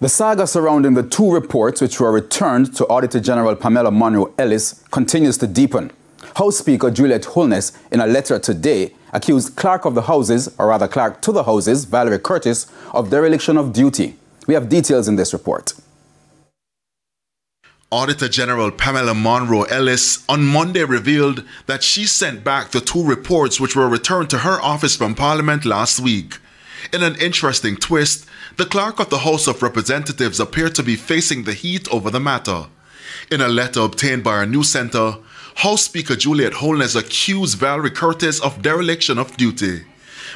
The saga surrounding the two reports which were returned to Auditor General Pamela Monroe Ellis continues to deepen. House Speaker Juliet Holness, in a letter today, accused Clerk of the Houses, or rather Clerk to the Houses, Valerie Curtis, of dereliction of duty. We have details in this report. Auditor General Pamela Monroe Ellis on Monday revealed that she sent back the two reports which were returned to her office from Parliament last week. In an interesting twist, the Clerk of the House of Representatives appeared to be facing the heat over the matter. In a letter obtained by our news centre, House Speaker Juliet Holness accused Valerie Curtis of dereliction of duty.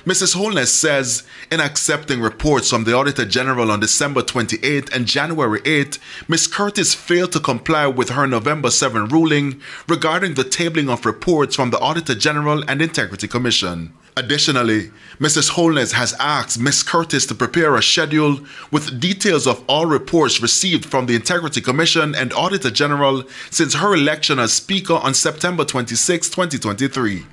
Mrs. Holness says, in accepting reports from the Auditor General on December 28 and January 8, Ms. Curtis failed to comply with her November 7 ruling regarding the tabling of reports from the Auditor General and Integrity Commission. Additionally, Mrs. Holness has asked Ms. Curtis to prepare a schedule with details of all reports received from the Integrity Commission and Auditor General since her election as Speaker on September 26, 2023.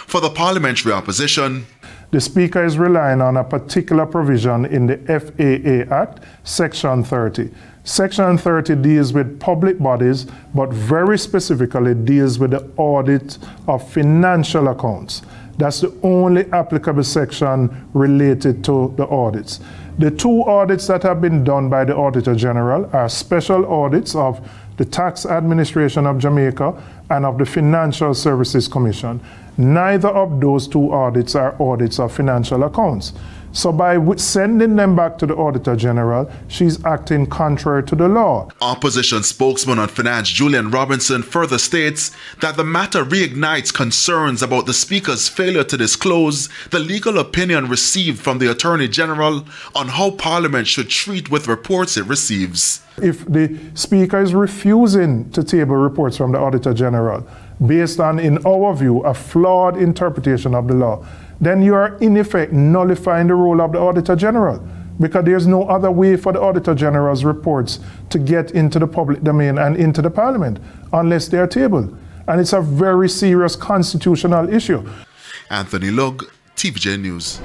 For the parliamentary opposition, the Speaker is relying on a particular provision in the FAA Act, Section 30. Section 30 deals with public bodies, but very specifically deals with the audit of financial accounts. That's the only applicable section related to the audits. The two audits that have been done by the Auditor General are special audits of the Tax Administration of Jamaica and of the Financial Services Commission. Neither of those two audits are audits of financial accounts. So by sending them back to the Auditor General, she's acting contrary to the law. Opposition spokesman on finance Julian Robinson further states that the matter reignites concerns about the Speaker's failure to disclose the legal opinion received from the Attorney General on how Parliament should treat with reports it receives. If the Speaker is refusing to table reports from the Auditor General based on, in our view, a flawed interpretation of the law, then you are in effect nullifying the role of the Auditor General, because there's no other way for the Auditor General's reports to get into the public domain and into the Parliament unless they are tabled. And it's a very serious constitutional issue. Anthony Lugg, TVJ News.